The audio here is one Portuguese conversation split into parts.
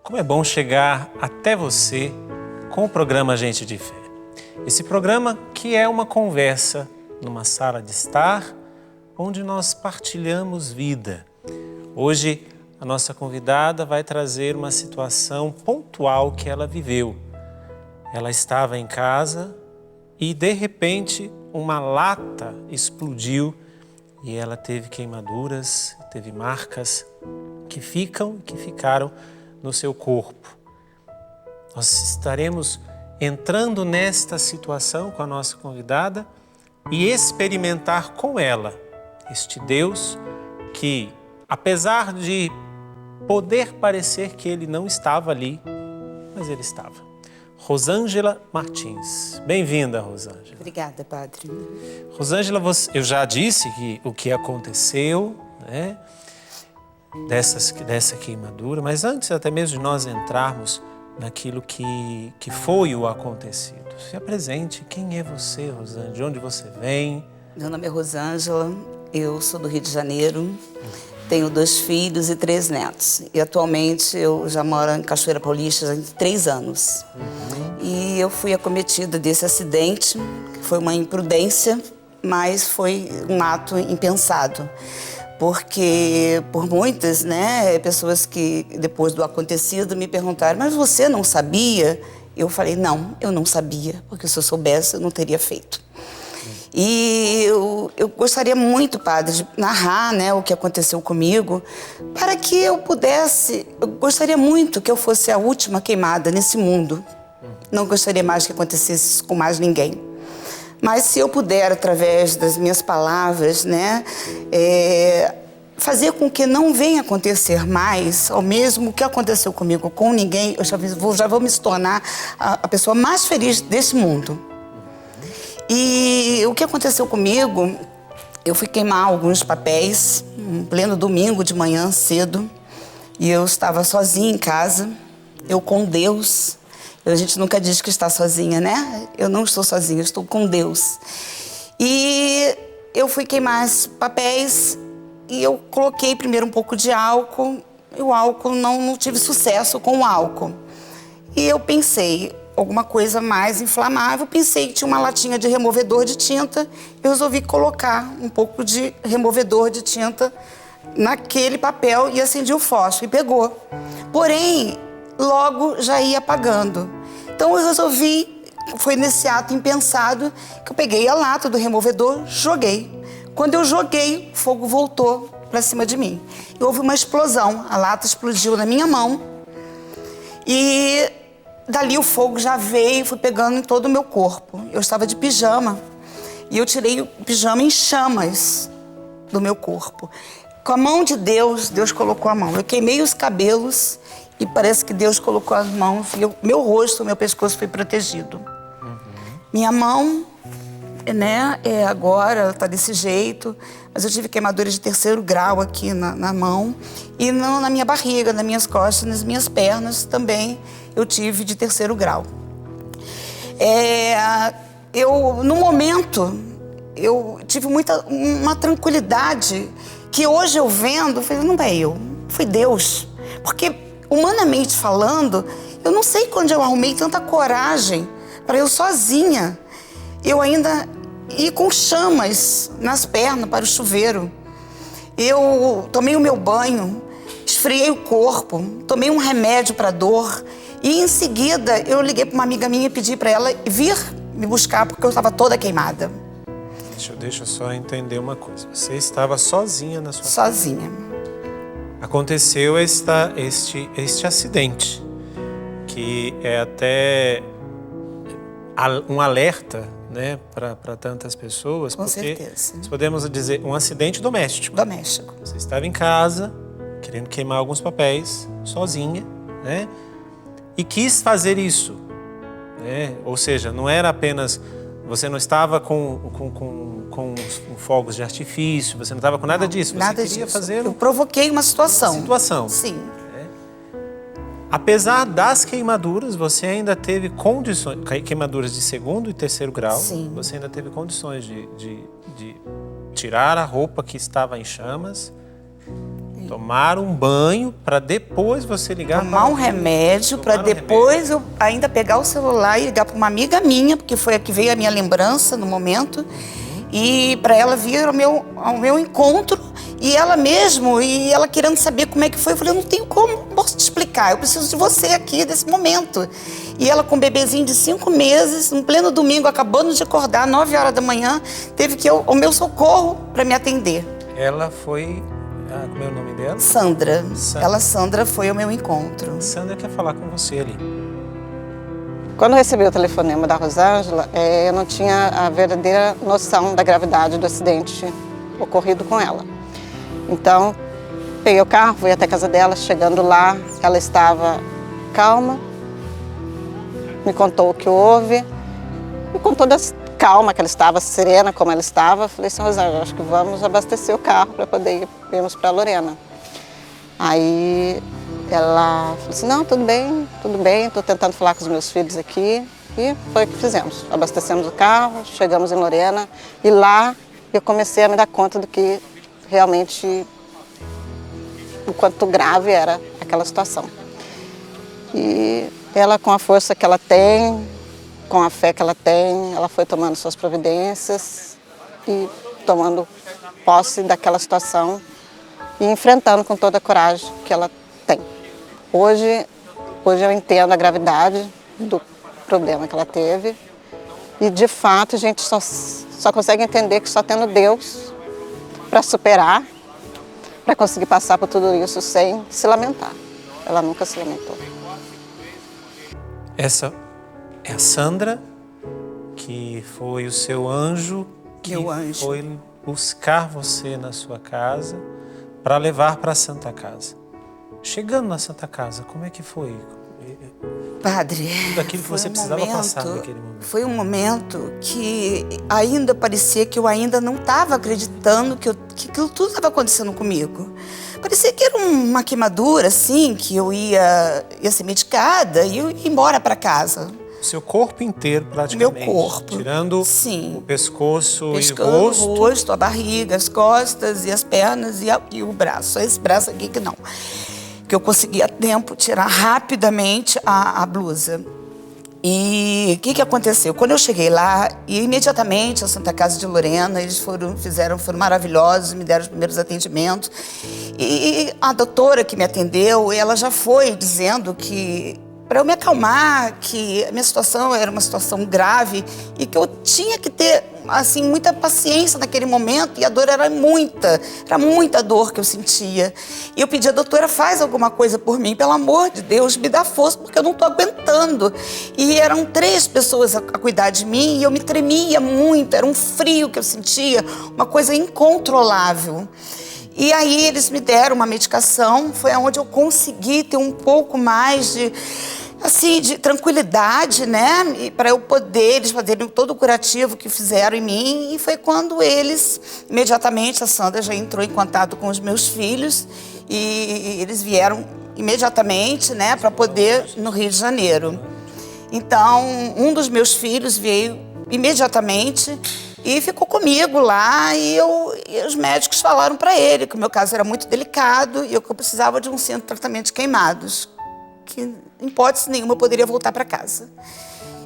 Como é bom chegar até você com o programa Gente de Fé. Esse programa que é uma conversa numa sala de estar, onde nós partilhamos vida. Hoje a nossa convidada vai trazer uma situação pontual que ela viveu. Ela estava em casa e de repente uma lata explodiu e ela teve queimaduras, teve marcas que ficaram no seu corpo. Nós estaremos entrando nesta situação com a nossa convidada e experimentar com ela este Deus que, apesar de poder parecer que ele não estava ali, mas ele estava. Rosângela Martins. Bem-vinda, Rosângela. Obrigada, Padre. Rosângela, eu já disse o que aconteceu, né? Dessa queimadura, mas antes até mesmo de nós entrarmos naquilo que foi o acontecido, se apresente. Quem é você, Rosângela? De onde você vem? Meu nome é Rosângela, eu sou do Rio de Janeiro, tenho 2 filhos e 3 netos. E atualmente eu já moro em Cachoeira Paulista há 3 anos. E eu fui acometida desse acidente, que foi uma imprudência, mas foi um ato impensado. Porque por muitas, pessoas que depois do acontecido me perguntaram, mas você não sabia? Eu falei, não, eu não sabia, porque se eu soubesse eu não teria feito. E eu gostaria muito, Padre, de narrar, o que aconteceu comigo, para que eu gostaria muito que eu fosse a última queimada nesse mundo. Não gostaria mais que acontecesse isso com mais ninguém. Mas se eu puder, através das minhas palavras, fazer com que não venha acontecer mais, ou mesmo o que aconteceu comigo com ninguém, eu já vou me tornar a pessoa mais feliz desse mundo. E o que aconteceu comigo, eu fui queimar alguns papéis, um pleno domingo de manhã cedo, e eu estava sozinha em casa, eu com Deus. A gente nunca diz que está sozinha, né? Eu não estou sozinha, eu estou com Deus. E eu fui queimar esses papéis e eu coloquei primeiro um pouco de álcool. E o álcool, não tive sucesso com o álcool. E eu pensei, alguma coisa mais inflamável. Pensei que tinha uma latinha de removedor de tinta. Eu resolvi colocar um pouco de removedor de tinta naquele papel e acendi o fósforo e pegou. Porém, logo já ia apagando. Então eu resolvi, foi nesse ato impensado, que eu peguei a lata do removedor, joguei. Quando eu joguei, o fogo voltou para cima de mim. E houve uma explosão, a lata explodiu na minha mão. E dali o fogo já veio, foi pegando em todo o meu corpo. Eu estava de pijama. E eu tirei o pijama em chamas do meu corpo. Com a mão de Deus, Deus colocou a mão. Eu queimei os cabelos e parece que Deus colocou as mãos e meu rosto, meu pescoço foi protegido. Minha mão, agora está desse jeito, mas eu tive queimaduras de 3º grau aqui na mão e na minha barriga, nas minhas costas, nas minhas pernas também eu tive de 3º grau. No momento, eu tive uma tranquilidade que hoje eu vendo, eu falei, não é eu, foi Deus. Porque, humanamente falando, eu não sei quando eu arrumei tanta coragem para eu sozinha. Eu ainda ir com chamas nas pernas para o chuveiro. Eu tomei o meu banho, esfriei o corpo, tomei um remédio para dor e em seguida eu liguei para uma amiga minha e pedi para ela vir me buscar porque eu estava toda queimada. Deixa eu só entender uma coisa. Você estava sozinha na sua casa? Sozinha. Aconteceu este acidente, que é até um alerta, para tantas pessoas. Com porque certeza. Podemos dizer um acidente doméstico. Doméstico. Você estava em casa, querendo queimar alguns papéis, sozinha, e quis fazer isso. Ou seja, não era apenas... Você não estava com fogos de artifício, você não estava com nada disso. Você queria fazer... Eu provoquei uma situação. Sim. Sim. Apesar das queimaduras, você ainda teve condições... Queimaduras de 2º e 3º grau. Sim. Você ainda teve condições de tirar a roupa que estava em chamas, Tomar um banho para depois você ligar Tomar um remédio para depois eu ainda pegar o celular e ligar para uma amiga minha, porque foi a que veio a minha lembrança no momento, e para ela vir ao meu encontro, e ela mesmo, e ela querendo saber como é que foi. Eu falei, eu não tenho como, posso te explicar, eu preciso de você aqui, desse momento. E ela com um bebezinho de 5 meses, em pleno domingo, acabando de acordar, 9 horas da manhã, teve que ir ao meu socorro para me atender. Ela foi... como é o nome dela? Sandra. Sandra foi ao meu encontro. Sandra quer falar com você ali. Quando eu recebi o telefonema da Rosângela, eu não tinha a verdadeira noção da gravidade do acidente ocorrido com ela. Então, peguei o carro, fui até a casa dela. Chegando lá, ela estava calma, me contou o que houve, e com toda a calma que ela estava, serena como ela estava, falei assim, Rosângela, acho que vamos abastecer o carro para poder irmos para Lorena. Aí ela falou assim, não, tudo bem, estou tentando falar com os meus filhos aqui. E foi o que fizemos. Abastecemos o carro, chegamos em Lorena e lá eu comecei a me dar conta do que realmente, o quanto grave era aquela situação. E ela, com a força que ela tem, com a fé que ela tem, ela foi tomando suas providências e tomando posse daquela situação e enfrentando com toda a coragem que ela tem. Hoje eu entendo a gravidade do problema que ela teve e, de fato, a gente só consegue entender que só tendo Deus para superar, para conseguir passar por tudo isso sem se lamentar. Ela nunca se lamentou. Essa é a Sandra, que foi o seu anjo, que foi buscar você na sua casa para levar para a Santa Casa. Chegando na Santa Casa, como é que foi? Padre, tudo aquilo que você precisava passar naquele momento. Foi um momento que ainda parecia que eu ainda não estava acreditando que aquilo tudo estava acontecendo comigo. Parecia que era uma queimadura, assim, que eu ia ser medicada e eu ia embora para casa. O seu corpo inteiro, praticamente. Meu corpo. Tirando Sim. o pescoço e o rosto. rosto. O rosto, a barriga, as costas e as pernas e o braço. Só esse braço aqui que não. Que eu consegui a tempo tirar rapidamente a blusa. E o que aconteceu? Quando eu cheguei lá, e imediatamente a Santa Casa de Lorena, eles foram maravilhosos, me deram os primeiros atendimentos. E a doutora que me atendeu, ela já foi dizendo que, para eu me acalmar, que a minha situação era uma situação grave e que eu tinha que ter, assim, muita paciência naquele momento, e a dor era muita dor que eu sentia. E eu pedi à doutora, faz alguma coisa por mim, pelo amor de Deus, me dá força, porque eu não estou aguentando. E eram 3 pessoas a cuidar de mim, e eu me tremia muito, era um frio que eu sentia, uma coisa incontrolável. E aí eles me deram uma medicação, foi onde eu consegui ter um pouco mais de tranquilidade, né? Para eu poder, eles fazerem todo o curativo que fizeram em mim. E foi quando imediatamente, a Sandra já entrou em contato com os meus filhos e eles vieram imediatamente, né? Para poder, no Rio de Janeiro. Então, um dos meus filhos veio imediatamente e ficou comigo lá, e os médicos falaram para ele que o meu caso era muito delicado e eu precisava de um centro de tratamento de queimados, que em hipótese nenhuma eu poderia voltar para casa.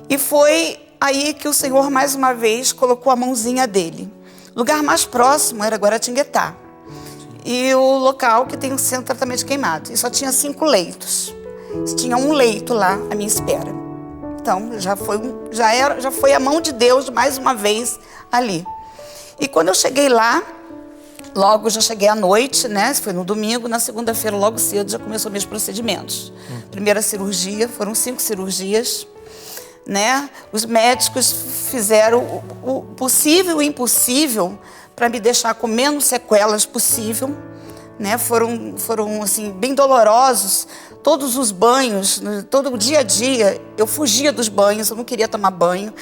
E foi aí que o Senhor mais uma vez colocou a mãozinha dele. O lugar mais próximo era Guaratinguetá, e o local que tem um centro de tratamento de queimados. E só tinha 5 leitos. Tinha um leito lá à minha espera. Então, já foi a mão de Deus mais uma vez ali. E quando eu cheguei lá, logo já cheguei à noite, né? Foi no domingo, na segunda-feira, logo cedo, já começou meus procedimentos. Primeira cirurgia, foram 5 cirurgias, né? Os médicos fizeram o possível e o impossível para me deixar com menos sequelas possível, né? Foram assim, bem dolorosos. Todos os banhos, todo o dia a dia, eu fugia dos banhos, eu não queria tomar banho.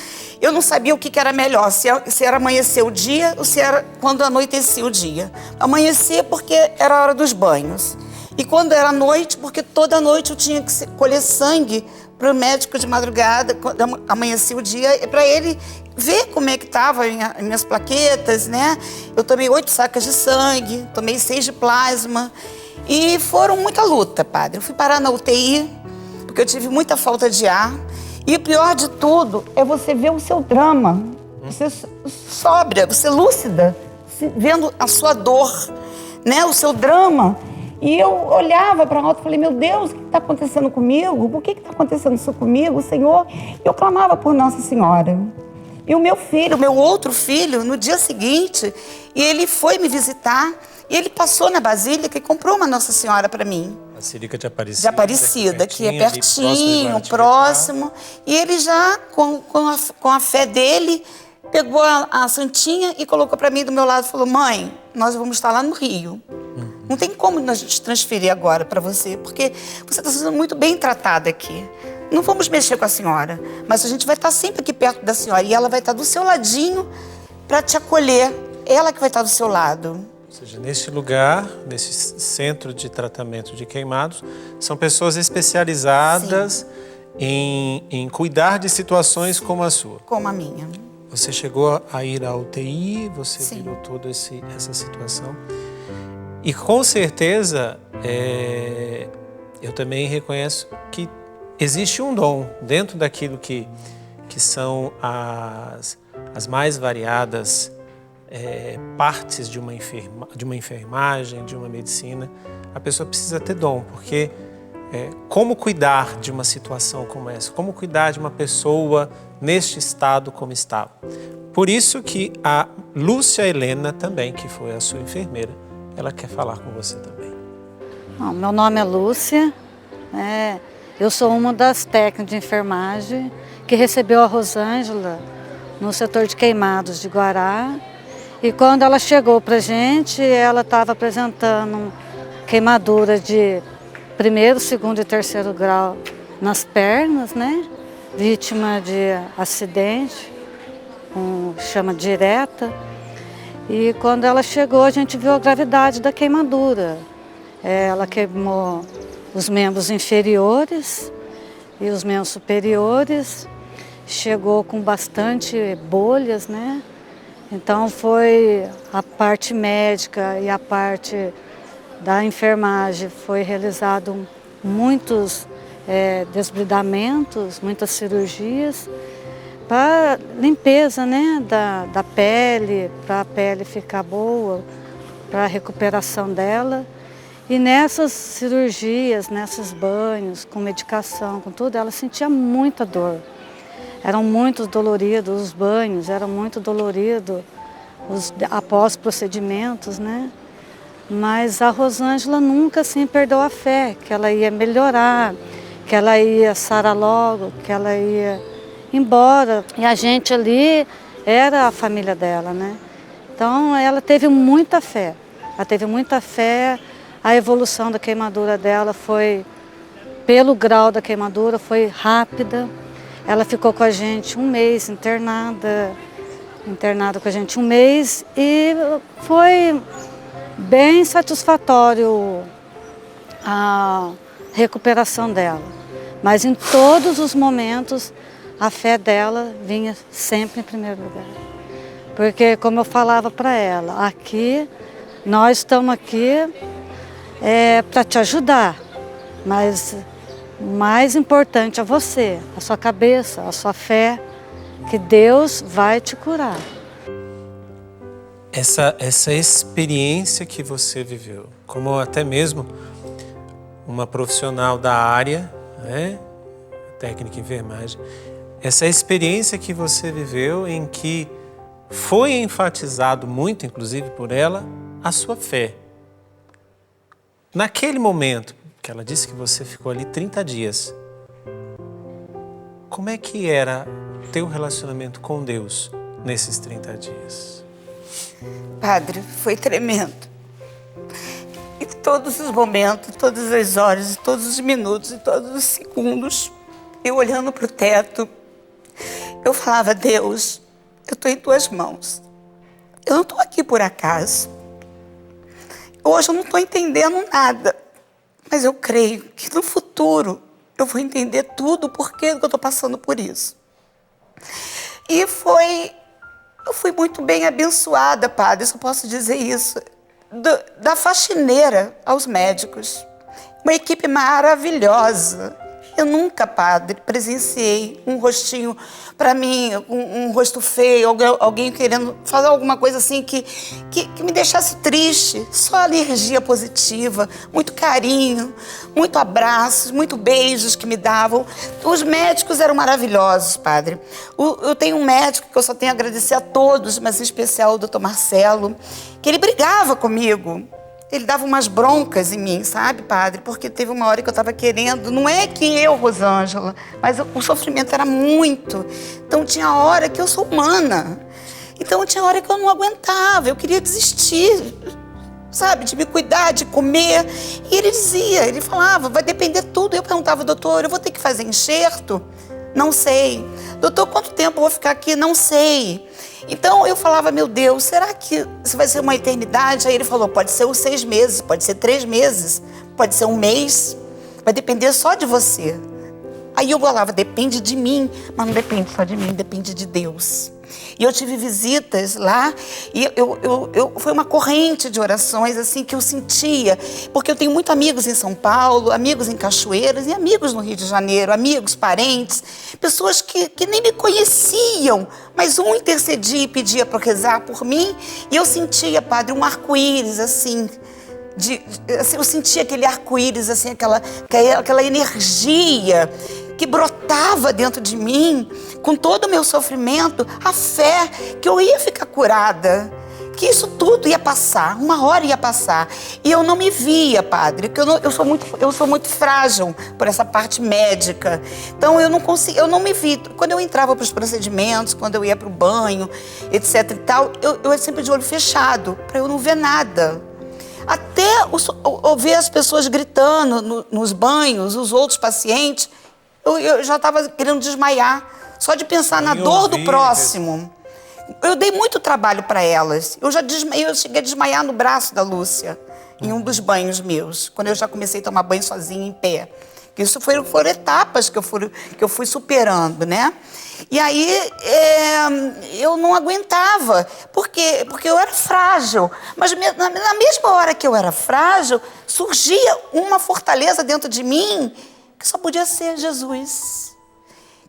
Eu não sabia o que era melhor, se era amanhecer o dia ou se era quando anoitecia o dia. Amanhecer porque era a hora dos banhos. E quando era noite, porque toda noite eu tinha que colher sangue para o médico de madrugada, quando amanhecia o dia, para ele ver como é que estavam as minhas plaquetas, né? Eu tomei 8 sacas de sangue, tomei 6 de plasma. E foram muita luta, padre. Eu fui parar na UTI, porque eu tive muita falta de ar. E o pior de tudo é você ver o seu drama. Você sóbria, você lúcida, vendo a sua dor, né? O seu drama. E eu olhava para alto e falei, meu Deus, o que está acontecendo comigo? Por que está acontecendo isso comigo, Senhor? E eu clamava por Nossa Senhora. E o meu filho, o meu outro filho, no dia seguinte, ele foi me visitar e ele passou na Basílica e comprou uma Nossa Senhora para mim. Basílica de Aparecida. De Aparecida, que é pertinho, próximo. E ele já, com a fé dele, pegou a santinha e colocou para mim do meu lado e falou, mãe, nós vamos estar lá no Rio. Não tem como a gente transferir agora para você, porque você está sendo muito bem tratada aqui. Não vamos mexer com a senhora, mas a gente vai estar sempre aqui perto da senhora e ela vai estar do seu ladinho para te acolher. Ela que vai estar do seu lado. Ou seja, neste lugar, nesse centro de tratamento de queimados, são pessoas especializadas em cuidar de situações como a sua. Como a minha. Você chegou a ir à UTI, você Sim. virou toda essa situação. E com certeza, eu também reconheço que existe um dom dentro daquilo que são as mais variadas partes de uma enfermagem, de uma medicina. A pessoa precisa ter dom, porque como cuidar de uma situação como essa? Como cuidar de uma pessoa neste estado como estava? Por isso que a Lúcia Helena também, que foi a sua enfermeira, ela quer falar com você também. Bom, meu nome é Lúcia, eu sou uma das técnicas de enfermagem que recebeu a Rosângela no setor de queimados de Guará. E quando ela chegou para a gente, ela estava apresentando queimadura de 1º, 2º e 3º grau nas pernas, né? Vítima de acidente, com chama direta. E quando ela chegou, a gente viu a gravidade da queimadura. Ela queimou os membros inferiores e os membros superiores. Chegou com bastante bolhas, né? Então foi a parte médica e a parte da enfermagem, foi realizado muitos desbridamentos, muitas cirurgias para limpeza, né, da pele, para a pele ficar boa, para a recuperação dela. E nessas cirurgias, nesses banhos, com medicação, com tudo, ela sentia muita dor. Eram muito doloridos os banhos, eram muito doloridos após procedimentos, né? Mas a Rosângela nunca assim perdeu a fé, que ela ia melhorar, que ela ia sarar logo, que ela ia embora. E a gente ali era a família dela, né? Então ela teve muita fé. Ela teve muita fé. A evolução da queimadura dela foi, pelo grau da queimadura, foi rápida. Ela ficou com a gente 1 mês internada com a gente 1 mês e foi bem satisfatório a recuperação dela. Mas em todos os momentos a fé dela vinha sempre em primeiro lugar. Porque, como eu falava para ela, aqui, nós estamos aqui para te ajudar, mas o mais importante é você, a sua cabeça, a sua fé, que Deus vai te curar. Essa experiência que você viveu, como até mesmo uma profissional da área, né, técnica em enfermagem, essa experiência que você viveu em que foi enfatizado muito, inclusive por ela, a sua fé. Naquele momento, que ela disse que você ficou ali 30 dias, como é que era teu relacionamento com Deus nesses 30 dias? Padre, foi tremendo. E todos os momentos, todas as horas, todos os minutos e todos os segundos, eu olhando para o teto, eu falava, Deus, eu estou em tuas mãos. Eu não estou aqui por acaso. Hoje eu não estou entendendo nada, mas eu creio que no futuro eu vou entender tudo, o porquê que eu estou passando por isso. E eu fui muito bem abençoada, padre, se eu posso dizer isso. da faxineira aos médicos. Uma equipe maravilhosa. Eu nunca, padre, presenciei um rostinho, para mim, um rosto feio, alguém querendo fazer alguma coisa assim que me deixasse triste. Só energia positiva, muito carinho, muito abraços, muito beijos que me davam. Os médicos eram maravilhosos, padre. Eu tenho um médico que eu só tenho a agradecer a todos, mas em especial o doutor Marcelo, que ele brigava comigo. Ele dava umas broncas em mim, sabe, padre? Porque teve uma hora que eu estava querendo, não é que eu, Rosângela, mas o sofrimento era muito. Então tinha hora que eu sou humana. Então tinha hora que eu não aguentava, eu queria desistir, sabe, de me cuidar, de comer. E ele dizia, ele falava, vai depender tudo. Eu perguntava, doutor, eu vou ter que fazer enxerto? Não sei. Doutor, quanto tempo eu vou ficar aqui? Não sei. Então eu falava, meu Deus, será que isso vai ser uma eternidade? Aí ele falou, pode ser os 6 meses, pode ser 3 meses, pode ser um mês, vai depender só de você. Aí eu falava, depende de mim, mas não depende só de mim, depende de Deus. E eu tive visitas lá e foi uma corrente de orações assim que eu sentia, porque eu tenho muitos amigos em São Paulo, amigos em Cachoeiras e amigos no Rio de Janeiro, amigos, parentes, pessoas que nem me conheciam, mas um intercedia e pedia para rezar por mim e eu sentia, padre, um arco-íris assim, assim, eu sentia aquele arco-íris, assim, aquela energia que brotava dentro de mim, com todo o meu sofrimento, a fé que eu ia ficar curada, que isso tudo ia passar, uma hora ia passar. E eu não me via, padre, porque eu sou muito frágil por essa parte médica. Então eu não me vi. Quando eu entrava para os procedimentos, quando eu ia para o banho, etc e tal, eu ia sempre de olho fechado, para eu não ver nada. Até ouvir as pessoas gritando nos banhos, os outros pacientes, eu já estava querendo desmaiar, só de pensar na dor do próximo. Eu dei muito trabalho para elas. Eu cheguei a desmaiar no braço da Lúcia, em um dos banhos meus, quando eu já comecei a tomar banho sozinha, em pé. Isso foram etapas que eu fui superando, né? E aí eu não aguentava, porque eu era frágil. Mas na mesma hora que eu era frágil, surgia uma fortaleza dentro de mim que só podia ser Jesus.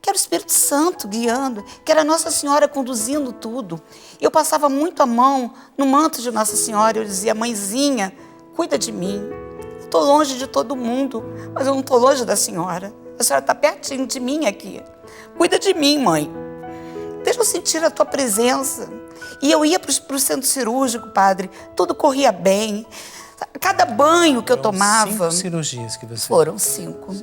Que era o Espírito Santo guiando, que era Nossa Senhora conduzindo tudo. Eu passava muito a mão no manto de Nossa Senhora, eu dizia, mãezinha, cuida de mim. Eu estou longe de todo mundo, mas eu não estou longe da Senhora. A Senhora está pertinho de mim aqui. Cuida de mim, mãe. Deixa eu sentir a tua presença. E eu ia para o centro cirúrgico, padre, tudo corria bem. Cada banho que eu tomava... 5 cirurgias que você... Foram 5.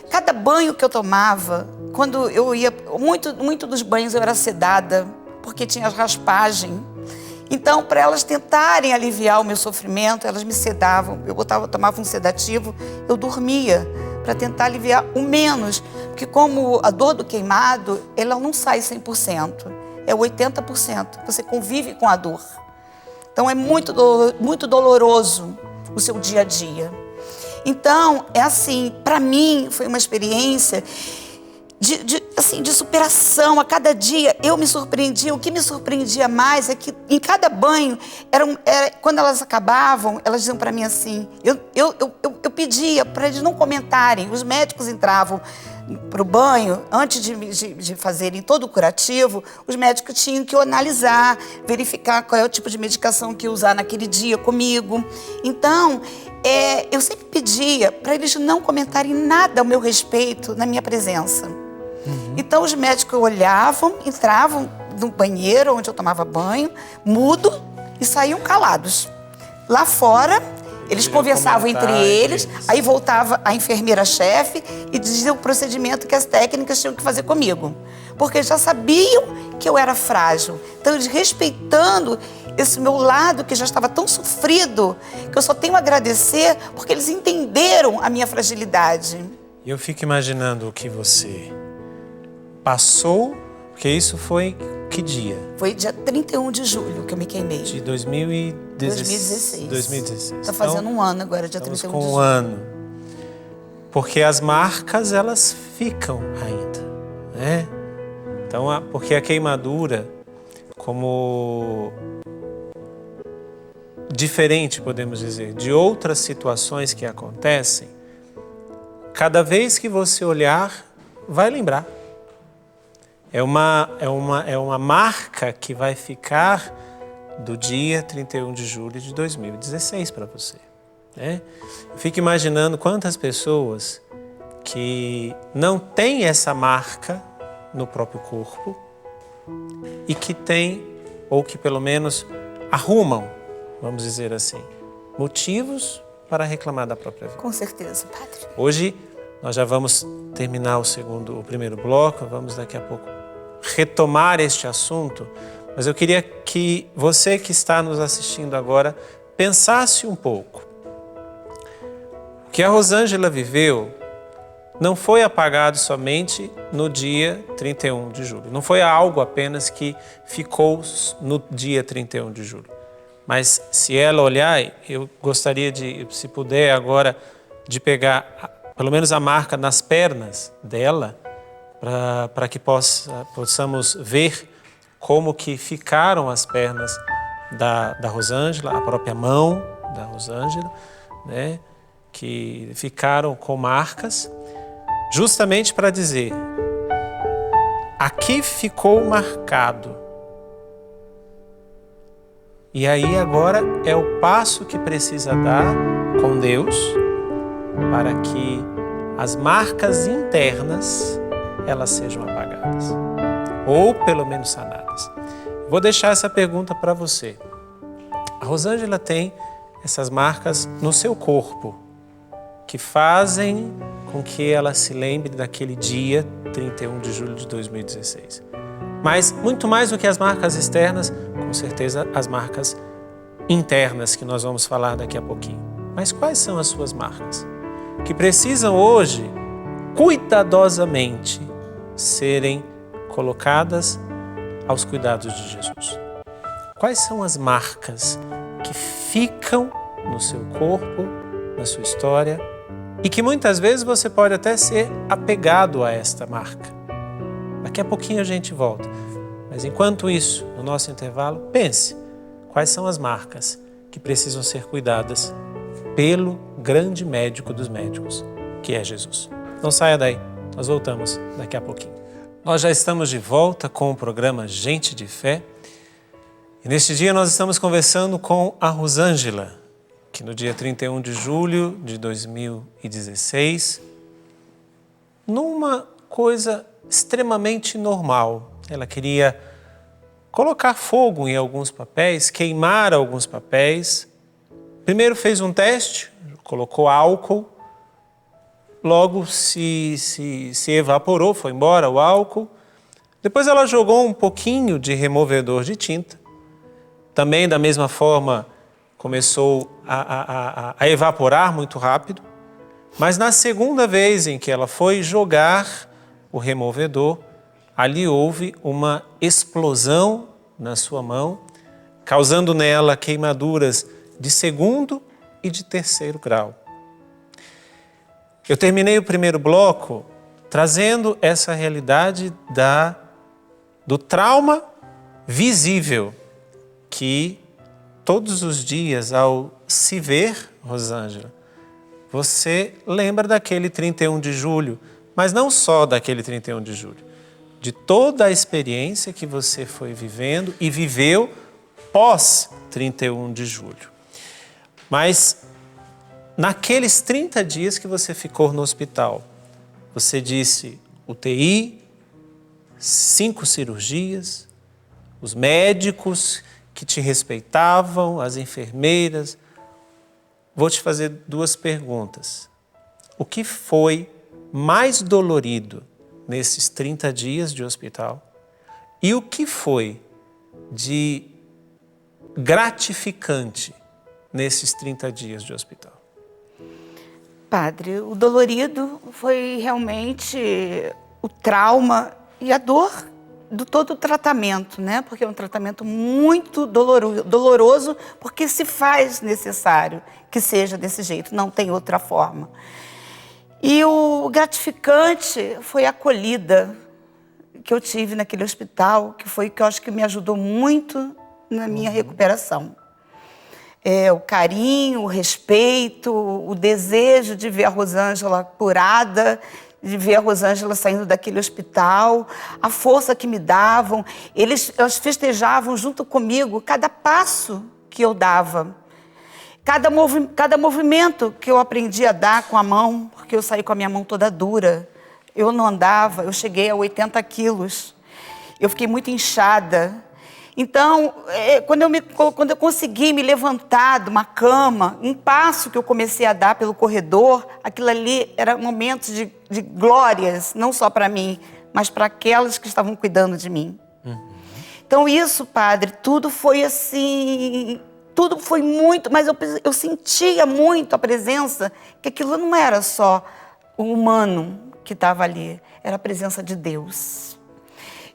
Cada banho que eu tomava, quando eu ia... Muito dos banhos eu era sedada, porque tinha raspagem. Então, para elas tentarem aliviar o meu sofrimento, elas me sedavam. Eu tomava um sedativo, eu dormia, para tentar aliviar o menos. Porque como a dor do queimado, ela não sai 100%, é 80%. Você convive com a dor. Então, é muito doloroso o seu dia a dia. Então, é assim, para mim, foi uma experiência de superação. A cada dia eu me surpreendia. O que me surpreendia mais é que em cada banho, quando elas acabavam, elas diziam para mim assim, eu pedia para eles não comentarem. Os médicos entravam para o banho, antes de fazerem todo o curativo, os médicos tinham que analisar, verificar qual é o tipo de medicação que ia usar naquele dia comigo. Então, eu sempre pedia para eles não comentarem nada ao meu respeito na minha presença. Então, os médicos olhavam, entravam no banheiro onde eu tomava banho, mudo, e saíam calados. Lá fora, eles conversavam entre eles, aí voltava a enfermeira-chefe e dizia o procedimento que as técnicas tinham que fazer comigo. Porque já sabiam que eu era frágil. Então, eles respeitando esse meu lado que já estava tão sofrido, que eu só tenho a agradecer porque eles entenderam a minha fragilidade. E eu fico imaginando o que você passou, porque isso foi que dia? Foi dia 31 de julho que eu me queimei. De 2016. 2016. Está fazendo um ano agora, dia 31 de julho. Com um ano. Porque as marcas, elas ficam ainda, né? Então, porque a queimadura, como diferente, podemos dizer, de outras situações que acontecem, cada vez que você olhar, vai lembrar. É uma marca que vai ficar do dia 31 de julho de 2016 para você, né? Fique imaginando quantas pessoas que não têm essa marca no próprio corpo e que têm, ou que pelo menos arrumam, vamos dizer assim, motivos para reclamar da própria vida. Com certeza, padre. Hoje nós já vamos terminar o primeiro bloco, vamos daqui a pouco retomar este assunto, mas eu queria que você que está nos assistindo agora pensasse um pouco. O que a Rosângela viveu não foi apagado somente no dia 31 de julho. Não foi algo apenas que ficou no dia 31 de julho. Mas se ela olhar, eu gostaria de, se puder agora, de pegar pelo menos a marca nas pernas dela, para que possamos ver como que ficaram as pernas da Rosângela, a própria mão da Rosângela, né, que ficaram com marcas, justamente para dizer, aqui ficou marcado. E aí agora é o passo que precisa dar com Deus para que as marcas internas elas sejam apagadas, ou pelo menos sanadas. Vou deixar essa pergunta para você. A Rosângela tem essas marcas no seu corpo, que fazem com que ela se lembre daquele dia 31 de julho de 2016. Mas muito mais do que as marcas externas, com certeza as marcas internas, que nós vamos falar daqui a pouquinho. Mas quais são as suas marcas? Que precisam hoje, cuidadosamente, serem colocadas aos cuidados de Jesus. Quais são as marcas que ficam no seu corpo, na sua história, e que muitas vezes você pode até ser apegado a esta marca? Daqui a pouquinho a gente volta. Mas enquanto isso, no nosso intervalo, pense quais são as marcas que precisam ser cuidadas pelo grande médico dos médicos, que é Jesus. Não saia daí, nós voltamos daqui a pouquinho. Nós já estamos de volta com o programa Gente de Fé. E neste dia nós estamos conversando com a Rosângela, que no dia 31 de julho de 2016, numa coisa extremamente normal, ela queria colocar fogo em alguns papéis, queimar alguns papéis. Primeiro fez um teste, colocou álcool, logo se evaporou, foi embora o álcool. Depois ela jogou um pouquinho de removedor de tinta. Também da mesma forma começou a evaporar muito rápido. Mas na segunda vez em que ela foi jogar o removedor, ali houve uma explosão na sua mão, causando nela queimaduras de segundo e de terceiro grau. Eu terminei o primeiro bloco trazendo essa realidade do trauma visível que todos os dias, ao se ver, Rosângela, você lembra daquele 31 de julho, mas não só daquele 31 de julho, de toda a experiência que você foi vivendo e viveu pós 31 de julho. Mas naqueles 30 dias que você ficou no hospital, você disse UTI, 5 cirurgias, os médicos que te respeitavam, as enfermeiras. Vou te fazer 2 perguntas. O que foi mais dolorido nesses 30 dias de hospital? E o que foi de gratificante nesses 30 dias de hospital? Padre, o dolorido foi realmente o trauma e a dor do todo o tratamento, né? Porque é um tratamento muito doloroso, porque se faz necessário que seja desse jeito, não tem outra forma. E o gratificante foi a acolhida que eu tive naquele hospital, que foi que eu acho que me ajudou muito na minha recuperação. o carinho, o respeito, o desejo de ver a Rosângela curada, de ver a Rosângela saindo daquele hospital, a força que me davam. Eles festejavam junto comigo cada passo que eu dava, cada movimento que eu aprendi a dar com a mão, porque eu saí com a minha mão toda dura. Eu não andava, eu cheguei a 80 quilos, eu fiquei muito inchada. Então, quando eu consegui me levantar de uma cama, um passo que eu comecei a dar pelo corredor, aquilo ali era momentos de glórias, não só para mim, mas para aquelas que estavam cuidando de mim. Então isso, Padre, tudo foi assim, tudo foi muito, mas eu sentia muito a presença, que aquilo não era só o humano que estava ali, era a presença de Deus.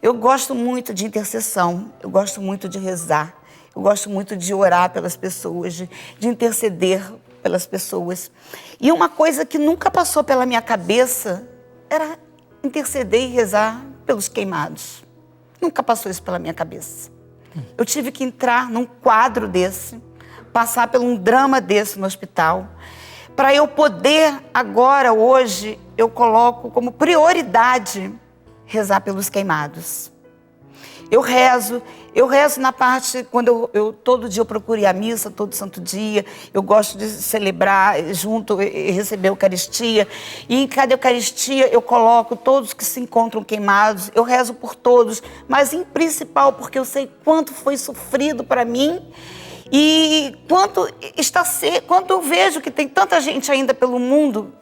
Eu gosto muito de intercessão, eu gosto muito de rezar, eu gosto muito de orar pelas pessoas, de interceder pelas pessoas. E uma coisa que nunca passou pela minha cabeça era interceder e rezar pelos queimados. Nunca passou isso pela minha cabeça. Eu tive que entrar num quadro desse, passar por um drama desse no hospital, para eu poder, agora, hoje, eu coloco como prioridade rezar pelos queimados. Eu rezo na parte, quando eu todo dia eu procuro ir à missa, todo santo dia, eu gosto de celebrar junto e receber a Eucaristia, e em cada Eucaristia eu coloco todos que se encontram queimados, eu rezo por todos, mas em principal porque eu sei quanto foi sofrido para mim, e quanto eu vejo que tem tanta gente ainda pelo mundo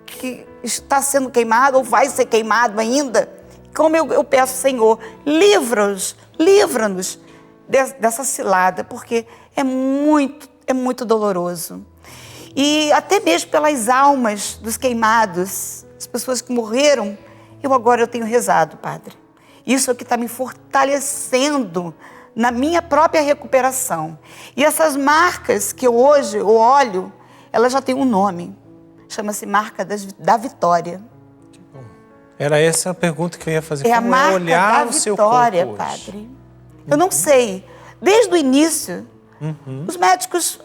que está sendo queimado ou vai ser queimado ainda, como eu peço, Senhor, livra-nos dessa cilada, porque é muito doloroso. E até mesmo pelas almas dos queimados, as pessoas que morreram, eu tenho rezado, Padre. Isso é o que está me fortalecendo na minha própria recuperação. E essas marcas que hoje eu olho, elas já têm um nome. Chama-se marca da vitória. Era essa a pergunta que eu ia fazer. É como a marca olhar da o seu vitória, corpo hoje? Padre. Eu não sei. Desde o início, os médicos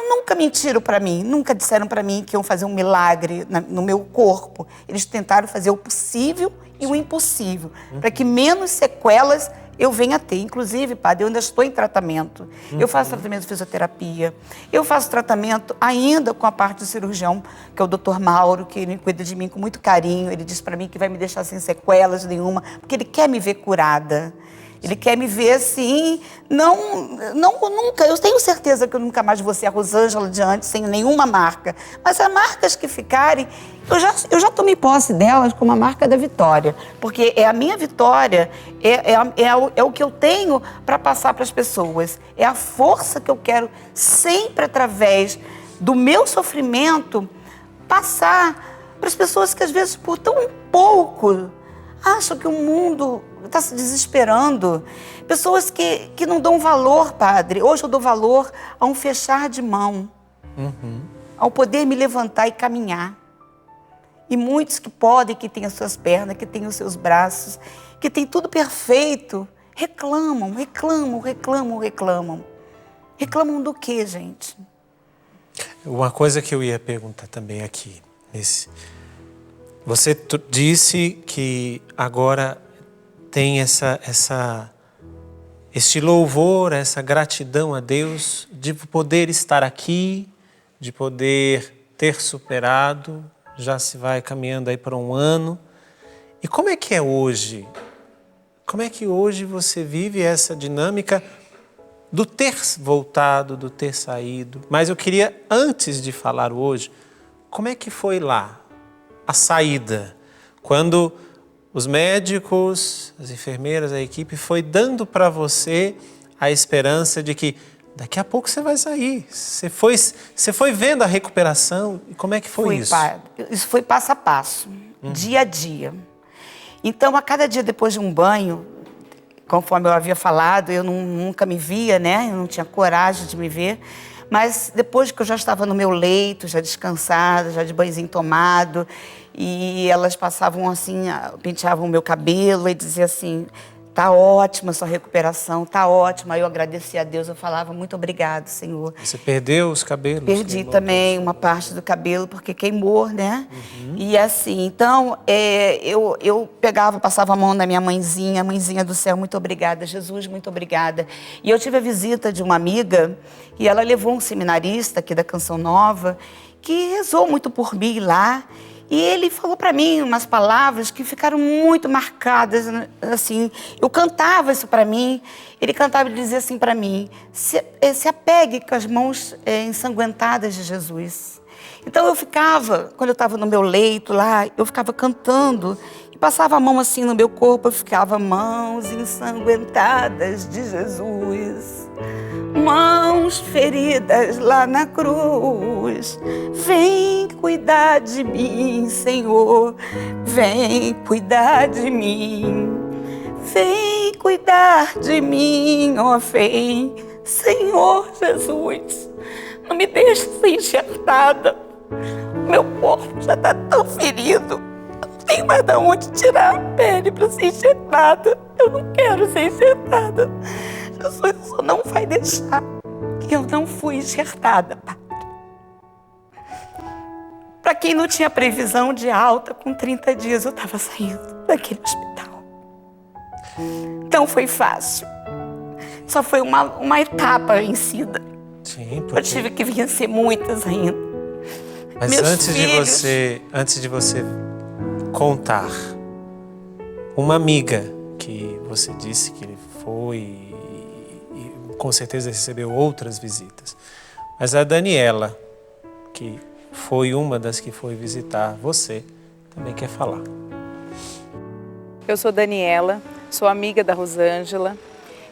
nunca mentiram para mim, nunca disseram para mim que iam fazer um milagre no meu corpo. Eles tentaram fazer o possível e o impossível, para que menos sequelas eu venho a ter. Inclusive, Padre, eu ainda estou em tratamento. Eu faço tratamento de fisioterapia. Eu faço tratamento ainda com a parte do cirurgião, que é o Dr. Mauro, que ele cuida de mim com muito carinho. Ele diz para mim que vai me deixar sem sequelas nenhuma, porque ele quer me ver curada. Ele quer me ver assim, nunca. Eu tenho certeza que eu nunca mais vou ser a Rosângela diante, sem nenhuma marca. Mas as marcas que ficarem, eu já tomei posse delas como a marca da vitória. Porque é a minha vitória, é o que eu tenho para passar para as pessoas. É a força que eu quero sempre, através do meu sofrimento, passar para as pessoas que às vezes por tão pouco acham que o mundo está se desesperando. Pessoas que não dão valor, Padre. Hoje eu dou valor a um fechar de mão, ao poder me levantar e caminhar. E muitos que podem, que têm as suas pernas, que têm os seus braços, que têm tudo perfeito, reclamam. Reclamam do quê, gente? Uma coisa que eu ia perguntar também aqui, você disse que agora tem este louvor, essa gratidão a Deus de poder estar aqui, de poder ter superado, já se vai caminhando aí para um ano. E como é que é hoje? Como é que hoje você vive essa dinâmica do ter voltado, do ter saído? Mas eu queria, antes de falar hoje, como é que foi lá a saída? Quando os médicos, as enfermeiras, a equipe foi dando para você a esperança de que daqui a pouco você vai sair. Você foi vendo a recuperação. E como é que foi isso? Isso foi passo a passo, dia a dia. Então, a cada dia depois de um banho, conforme eu havia falado, eu nunca me via, né? Eu não tinha coragem de me ver. Mas depois que eu já estava no meu leito, já descansada, já de banhozinho tomado, e elas passavam assim, penteavam o meu cabelo e diziam assim, tá ótima a sua recuperação, tá ótima. Aí eu agradeci a Deus, eu falava, muito obrigado, Senhor. Você perdeu os cabelos? Perdi também uma parte do cabelo, porque queimou, né? E assim, então, eu pegava, passava a mão na minha mãezinha do céu, muito obrigada, Jesus, muito obrigada. E eu tive a visita de uma amiga, e ela levou um seminarista aqui da Canção Nova, que rezou muito por mim lá, e ele falou para mim umas palavras que ficaram muito marcadas, assim, eu cantava isso para mim, ele cantava e dizia assim para mim, se apegue com as mãos ensanguentadas de Jesus. Então eu ficava, quando eu estava no meu leito lá, eu ficava cantando, e passava a mão assim no meu corpo, eu ficava, mãos ensanguentadas de Jesus, mãos feridas lá na cruz, vem cuidar de mim, Senhor, vem cuidar de mim, vem cuidar de mim, ó, vem, Senhor Jesus, não me deixe ser enxertada, meu corpo já está tão ferido, eu não tenho mais de onde tirar a pele para ser enxertada, eu não quero ser enxertada. Jesus não vai deixar que eu não fui enxertada, Padre. Para quem não tinha previsão de alta, com 30 dias eu estava saindo daquele hospital. Então foi fácil. Só foi uma etapa vencida. Sim, porque... Eu tive que vencer muitas ainda. Mas Meus antes de você contar, uma amiga que você disse que ele foi e com certeza recebeu outras visitas, mas a Daniela, que foi uma das que foi visitar você, também quer falar. Eu sou Daniela, sou amiga da Rosângela.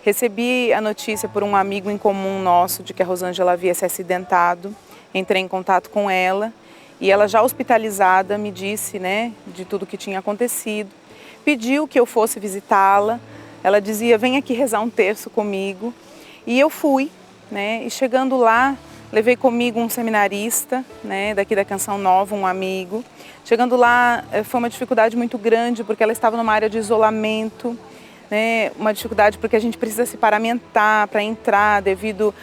Recebi a notícia por um amigo em comum nosso de que a Rosângela havia se acidentado. Entrei em contato com ela e ela, já hospitalizada, me disse, né, de tudo que tinha acontecido. Pediu que eu fosse visitá-la. Ela dizia, vem aqui rezar um terço comigo. E eu fui, né, e chegando lá, levei comigo um seminarista, né, daqui da Canção Nova, um amigo. Chegando lá, foi uma dificuldade muito grande, porque ela estava numa área de isolamento, né, uma dificuldade porque a gente precisa se paramentar para entrar devido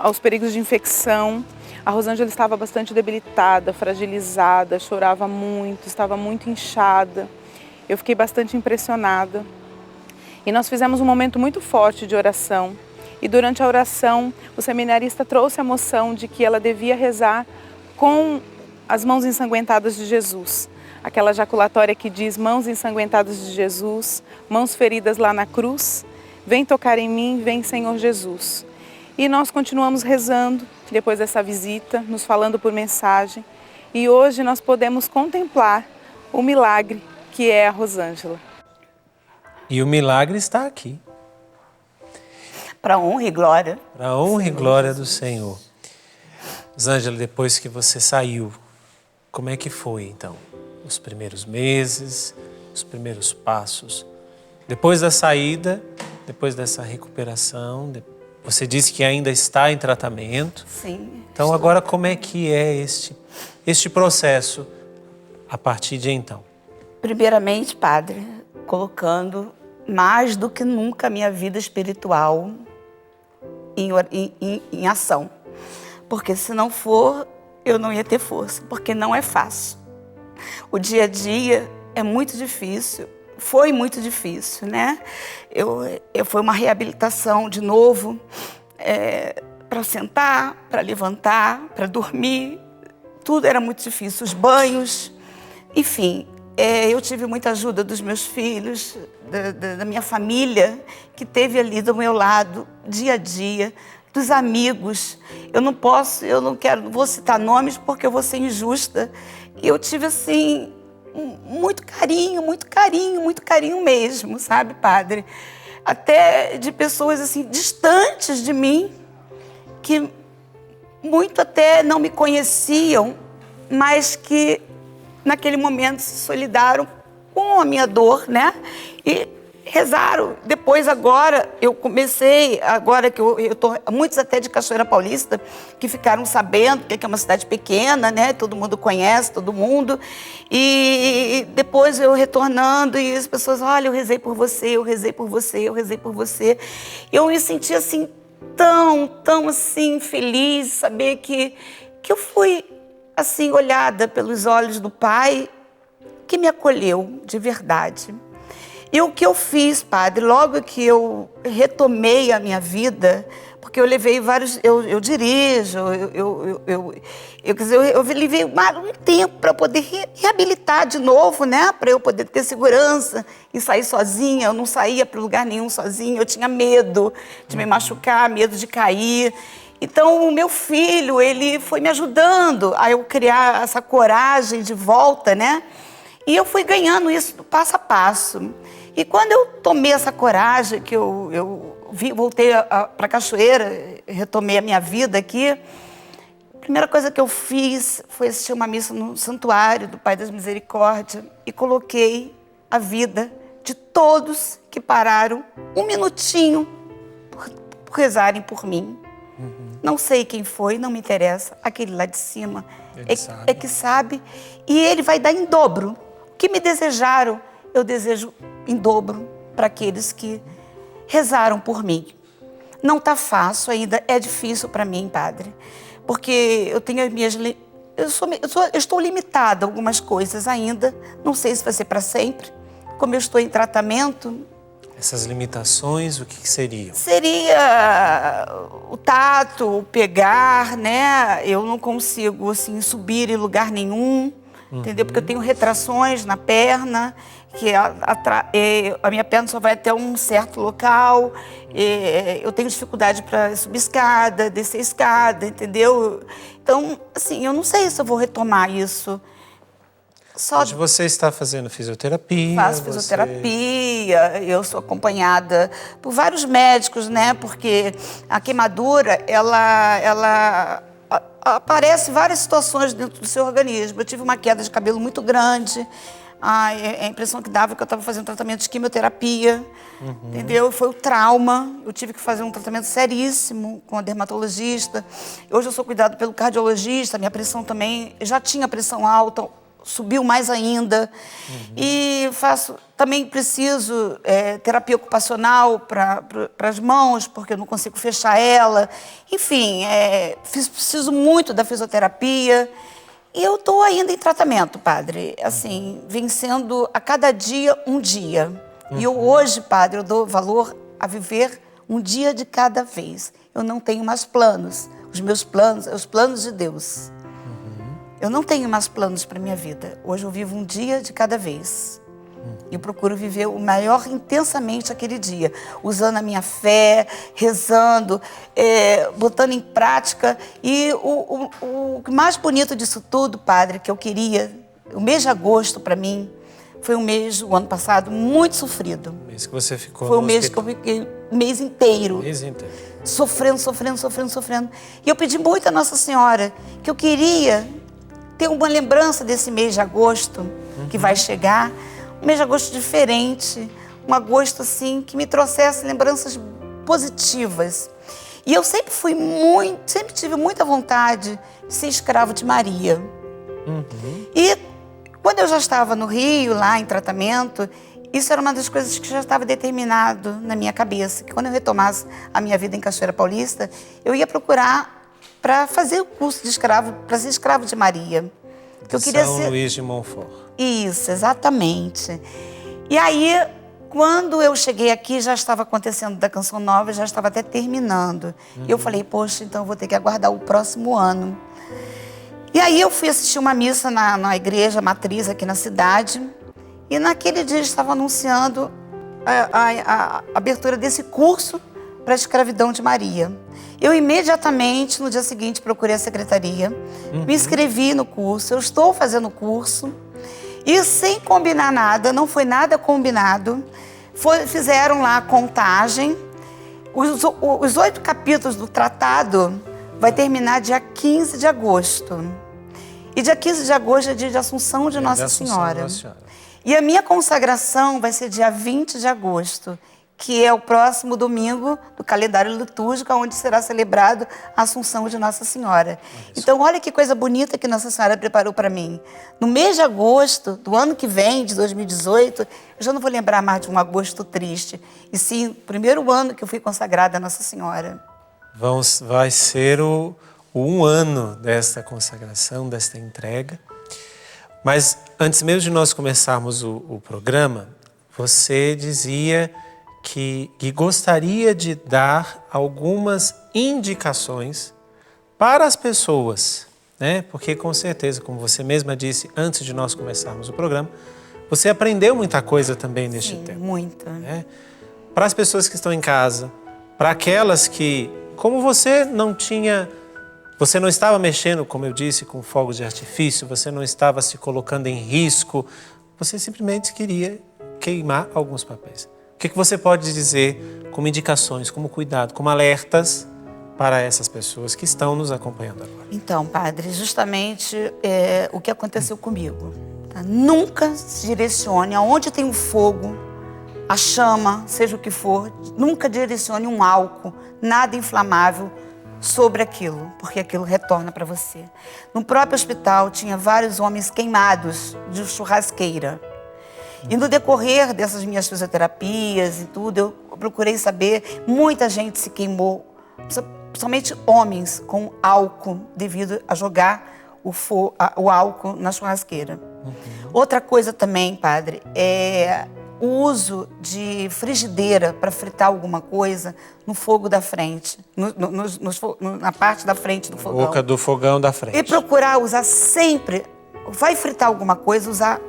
aos perigos de infecção. A Rosângela estava bastante debilitada, fragilizada, chorava muito, estava muito inchada. Eu fiquei bastante impressionada. E nós fizemos um momento muito forte de oração. E durante a oração, o seminarista trouxe a moção de que ela devia rezar com as mãos ensanguentadas de Jesus. Aquela jaculatória que diz, mãos ensanguentadas de Jesus, mãos feridas lá na cruz, vem tocar em mim, vem Senhor Jesus. E nós continuamos rezando depois dessa visita, nos falando por mensagem. E hoje nós podemos contemplar o milagre que é a Rosângela. E o milagre está aqui. Para honra e glória. Para honra e glória do Senhor. Rosângela, depois que você saiu, como é que foi então? Os primeiros meses, os primeiros passos. Depois da saída, depois dessa recuperação, você disse que ainda está em tratamento. Sim. Então agora como é que é este processo a partir de então? Primeiramente, Padre, colocando mais do que nunca a minha vida espiritual em ação. Porque se não for, eu não ia ter força, porque não é fácil. O dia a dia é muito difícil, foi muito difícil, né? Foi uma reabilitação de novo, para sentar, para levantar, para dormir, tudo era muito difícil, os banhos, enfim. Eu tive muita ajuda dos meus filhos, da minha família, que esteve ali do meu lado, dia a dia, dos amigos. Eu não vou citar nomes porque eu vou ser injusta. Eu tive, assim, muito carinho mesmo, sabe, Padre? Até de pessoas, assim, distantes de mim, que muito até não me conheciam, mas que naquele momento se solidaram com a minha dor, né? E rezaram. Depois, agora, eu comecei, agora que eu tô, muitos até de Cachoeira Paulista, que ficaram sabendo que é uma cidade pequena, né? Todo mundo conhece, todo mundo. E depois eu retornando, e as pessoas, olha, eu rezei por você, eu rezei por você, eu rezei por você. Eu me senti assim, tão assim, feliz, saber que eu fui, assim, olhada pelos olhos do Pai, que me acolheu de verdade. E o que eu fiz, padre, logo que eu retomei a minha vida, porque eu levei vários, eu dirijo, quer dizer, eu levei um tempo para poder reabilitar de novo, né? Para eu poder ter segurança e sair sozinha. Eu não saía para lugar nenhum sozinha, eu tinha medo de me machucar, medo de cair. Então, o meu filho, ele foi me ajudando a eu criar essa coragem de volta, né? E eu fui ganhando isso passo a passo. E quando eu tomei essa coragem, que eu voltei para Cachoeira, retomei a minha vida aqui, a primeira coisa que eu fiz foi assistir uma missa no Santuário do Pai das Misericórdias e coloquei a vida de todos que pararam um minutinho por rezarem por mim. Não sei quem foi, não me interessa, aquele lá de cima é que sabe, e ele vai dar em dobro. O que me desejaram, eu desejo em dobro para aqueles que rezaram por mim. Não está fácil ainda, é difícil para mim, padre, porque eu tenho as minhas... Eu estou limitada a algumas coisas ainda, não sei se vai ser para sempre. Como eu estou em tratamento... Essas limitações, o que seriam? Seria o tato, o pegar, né? Eu não consigo, assim, subir em lugar nenhum, entendeu? Porque eu tenho retrações na perna, que a minha perna só vai até um certo local. Eu tenho dificuldade para subir escada, descer escada, entendeu? Então, assim, eu não sei se eu vou retomar isso. Hoje você está fazendo fisioterapia? Faço fisioterapia, eu sou acompanhada por vários médicos, né? Porque a queimadura, ela aparece várias situações dentro do seu organismo. Eu tive uma queda de cabelo muito grande, a impressão que dava que eu estava fazendo tratamento de quimioterapia, entendeu? Foi o trauma, eu tive que fazer um tratamento seríssimo com a dermatologista. Hoje eu sou cuidado pelo cardiologista, minha pressão também, já tinha pressão alta, subiu mais ainda. E também preciso terapia ocupacional para as mãos, porque eu não consigo fechar ela. Enfim, preciso muito da fisioterapia. E eu estou ainda em tratamento, padre. Assim, vencendo a cada dia um dia. E eu hoje, padre, eu dou valor a viver um dia de cada vez. Eu não tenho mais planos. Os meus planos, os planos de Deus. Eu não tenho mais planos para a minha vida. Hoje eu vivo um dia de cada vez. Eu procuro viver o maior intensamente aquele dia, usando a minha fé, rezando, botando em prática. E o mais bonito disso tudo, padre, que eu queria, o mês de agosto para mim, foi um mês, o ano passado, muito sofrido. O mês que você ficou Foi no um mês hospital. que eu fiquei o mês inteiro. O mês inteiro. Sofrendo. E eu pedi muito a Nossa Senhora que eu queria ter uma lembrança desse mês de agosto que vai chegar, um mês de agosto diferente, um agosto assim que me trouxesse lembranças positivas. E eu sempre tive muita vontade de ser escravo de Maria. E quando eu já estava no Rio, lá em tratamento, isso era uma das coisas que já estava determinado na minha cabeça, que quando eu retomasse a minha vida em Cachoeira Paulista, eu ia procurar para fazer o curso de escravo, para ser escravo de Maria. Eu queria ser... São Luís de Montfort. Isso, exatamente. E aí, quando eu cheguei aqui, já estava acontecendo da Canção Nova, já estava até terminando. E eu falei, poxa, então eu vou ter que aguardar o próximo ano. E aí eu fui assistir uma missa na igreja matriz aqui na cidade, e naquele dia estava anunciando a abertura desse curso para a escravidão de Maria. Eu imediatamente, no dia seguinte, procurei a secretaria, me inscrevi no curso, eu estou fazendo o curso, e sem combinar nada, não foi nada combinado, fizeram lá a contagem. Os 8 capítulos do tratado vai terminar dia 15 de agosto. E dia 15 de agosto é dia de Assunção de Nossa Senhora. E a minha consagração vai ser dia 20 de agosto, que é o próximo domingo do calendário litúrgico, onde será celebrado a Assunção de Nossa Senhora. Então, olha que coisa bonita que Nossa Senhora preparou para mim. No mês de agosto do ano que vem, de 2018, eu já não vou lembrar mais de um agosto triste, e sim, o primeiro ano que eu fui consagrada a Nossa Senhora. Vai ser o 1 ano desta consagração, desta entrega. Mas antes mesmo de nós começarmos o programa, você dizia que gostaria de dar algumas indicações para as pessoas, né? Porque com certeza, como você mesma disse antes de nós começarmos o programa, você aprendeu muita coisa também neste tempo. Muita. Né? Para as pessoas que estão em casa, para aquelas que, como você não estava mexendo, como eu disse, com fogos de artifício, você não estava se colocando em risco, você simplesmente queria queimar alguns papéis. O que você pode dizer como indicações, como cuidado, como alertas para essas pessoas que estão nos acompanhando agora? Então, padre, justamente o que aconteceu comigo. Tá? Nunca se direcione aonde tem um fogo, a chama, seja o que for, nunca direcione um álcool, nada inflamável sobre aquilo, porque aquilo retorna para você. No próprio hospital tinha vários homens queimados de churrasqueira. E no decorrer dessas minhas fisioterapias e tudo, eu procurei saber, muita gente se queimou, principalmente homens com álcool, devido a jogar o álcool na churrasqueira. Outra coisa também, padre, é o uso de frigideira para fritar alguma coisa no fogo da frente, na parte da frente do fogão. Boca do fogão da frente. E procurar usar sempre, vai fritar alguma coisa, usar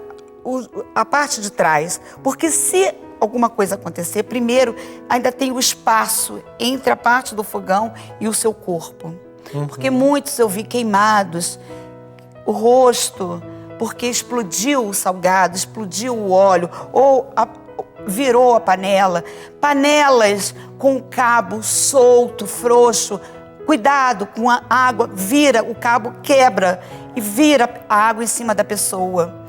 a parte de trás, porque se alguma coisa acontecer, primeiro ainda tem o espaço entre a parte do fogão e o seu corpo. Porque muitos eu vi queimados, o rosto, porque explodiu o salgado, explodiu o óleo, ou virou a panela. Panelas com o cabo solto, frouxo. Cuidado com a água, vira, o cabo quebra e vira a água em cima da pessoa.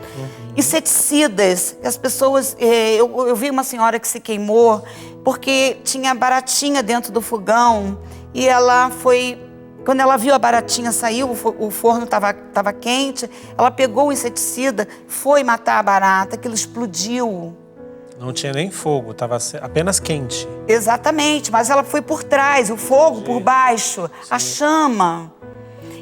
Inseticidas, as pessoas... Eu vi uma senhora que se queimou porque tinha baratinha dentro do fogão e ela foi... Quando ela viu a baratinha sair, o forno estava quente, ela pegou o inseticida, foi matar a barata, aquilo explodiu. Não tinha nem fogo, estava apenas quente. Exatamente, mas ela foi por trás, o fogo por baixo, a chama.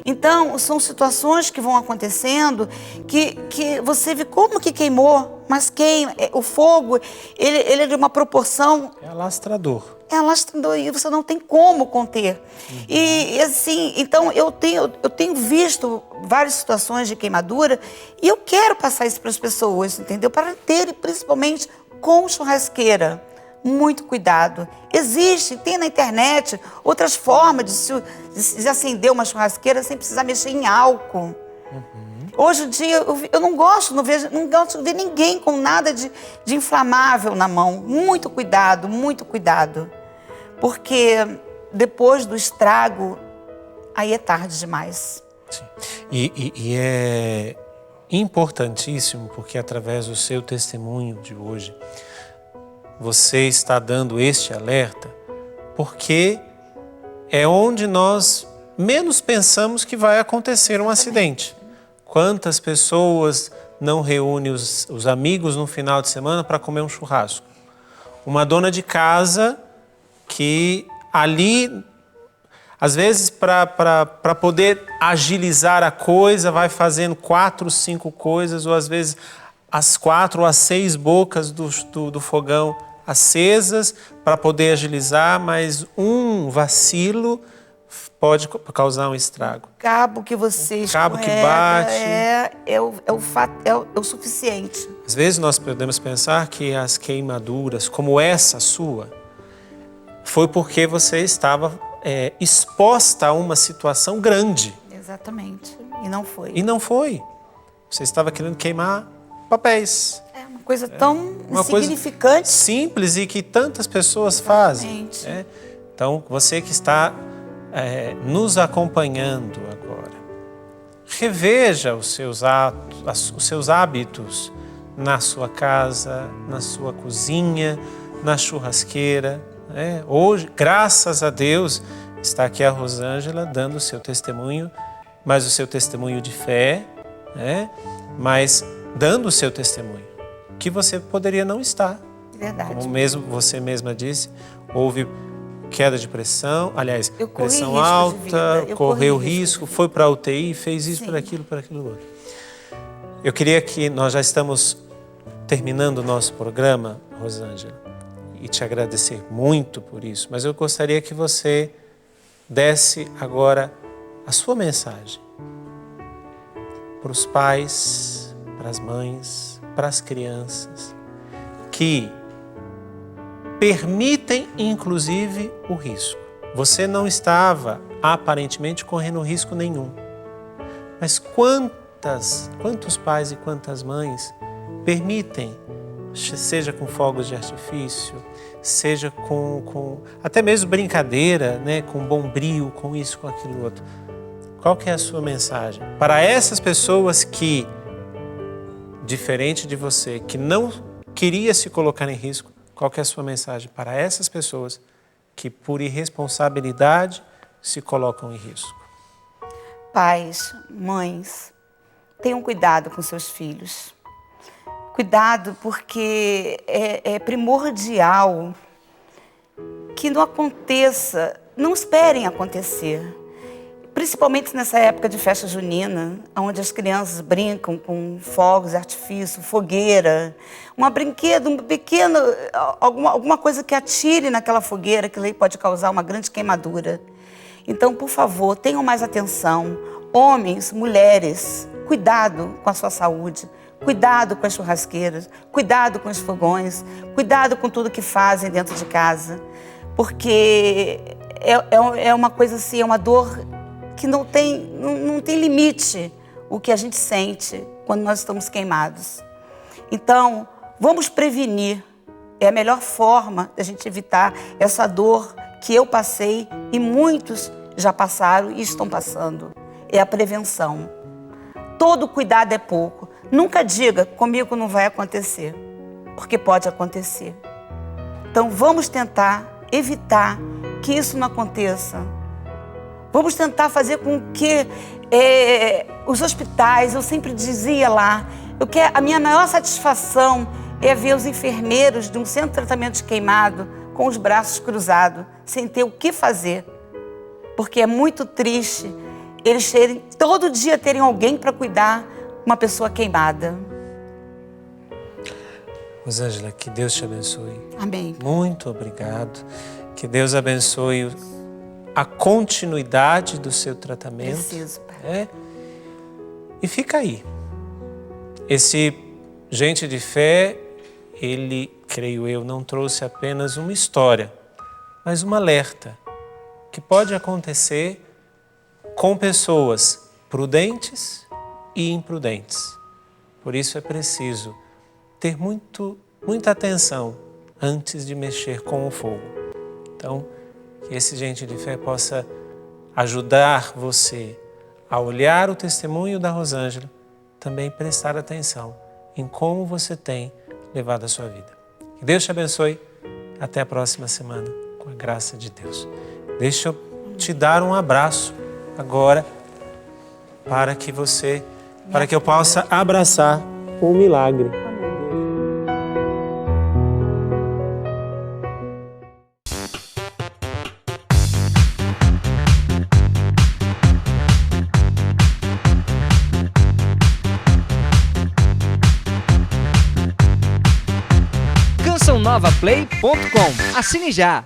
Então, são situações que vão acontecendo que você vê como que queimou, mas queima. O fogo, ele é de uma proporção... É alastrador. É alastrador e você não tem como conter. E assim, então eu tenho visto várias situações de queimadura e eu quero passar isso para as pessoas, entendeu? Para terem, principalmente com churrasqueira, muito cuidado. Tem na internet outras formas de acender uma churrasqueira sem precisar mexer em álcool. Hoje em dia eu não gosto de ver ninguém com nada de inflamável na mão. Muito cuidado, porque depois do estrago, aí é tarde demais. Sim. E é importantíssimo, porque através do seu testemunho de hoje, você está dando este alerta, porque é onde nós menos pensamos que vai acontecer um acidente. Quantas pessoas não reúnem os amigos no final de semana para comer um churrasco? Uma dona de casa que ali, às vezes, para poder agilizar a coisa, vai fazendo 4, 5 coisas, ou às vezes as 4 ou as 6 bocas do fogão acesas para poder agilizar, mas um vacilo pode causar um estrago. O cabo que você escorrega, cabo que bate é o suficiente. Às vezes nós podemos pensar que as queimaduras, como essa sua, foi porque você estava exposta a uma situação grande. Exatamente. E não foi. E não foi. Você estava querendo queimar papéis. É uma coisa tão uma insignificante. Coisa simples e que tantas pessoas fazem. Então, você que está nos acompanhando agora, reveja os seus hábitos na sua casa, na sua cozinha, na churrasqueira. Hoje, graças a Deus, está aqui a Rosângela dando o seu testemunho, mas o seu testemunho de fé, mas dando o seu testemunho, que você poderia não estar. Verdade. Como mesmo você mesma disse, houve queda de pressão, aliás, pressão alta, correu risco, foi para a UTI, fez isso, por aquilo outro. Eu queria que nós já estamos terminando o nosso programa, Rosângela, e te agradecer muito por isso, mas eu gostaria que você desse agora a sua mensagem para os pais, para as mães, para as crianças, que permitem, inclusive, o risco. Você não estava, aparentemente, correndo risco nenhum. Mas quantos pais e quantas mães permitem, seja com fogos de artifício, seja com até mesmo brincadeira, com bombril, com isso, com aquilo outro. Qual que é a sua mensagem? Para essas pessoas que, diferente de você, que não queria se colocar em risco, qual que é a sua mensagem para essas pessoas que, por irresponsabilidade, se colocam em risco? Pais, mães, tenham cuidado com seus filhos. Cuidado, porque é primordial que não aconteça, não esperem acontecer. Principalmente nessa época de festa junina, onde as crianças brincam com fogos de artifício, fogueira, um pequeno, alguma coisa que atire naquela fogueira, que pode causar uma grande queimadura. Então, por favor, tenham mais atenção. Homens, mulheres, cuidado com a sua saúde, cuidado com as churrasqueiras, cuidado com os fogões, cuidado com tudo que fazem dentro de casa, porque é uma coisa assim, é uma dor que não tem limite o que a gente sente quando nós estamos queimados. Então, vamos prevenir. É a melhor forma de a gente evitar essa dor que eu passei e muitos já passaram e estão passando. É a prevenção. Todo cuidado é pouco. Nunca diga, comigo não vai acontecer, porque pode acontecer. Então, vamos tentar evitar que isso não aconteça. Vamos tentar fazer com que os hospitais, eu sempre dizia lá, a minha maior satisfação é ver os enfermeiros de um centro de tratamento de queimado com os braços cruzados, sem ter o que fazer. Porque é muito triste eles todo dia terem alguém para cuidar uma pessoa queimada. Rosângela, que Deus te abençoe. Amém. Muito obrigado. Que Deus abençoe a continuidade do seu tratamento. Preciso, pai. E fica aí. Esse Gente de Fé, ele, creio eu, não trouxe apenas uma história, mas um alerta que pode acontecer com pessoas prudentes e imprudentes. Por isso é preciso ter muita atenção antes de mexer com o fogo. Então, que esse Gente de Fé possa ajudar você a olhar o testemunho da Rosângela, também prestar atenção em como você tem levado a sua vida. Que Deus te abençoe. Até a próxima semana, com a graça de Deus. Deixa eu te dar um abraço agora para que eu possa abraçar o milagre. CançãoNovaPlay.com. Assine já!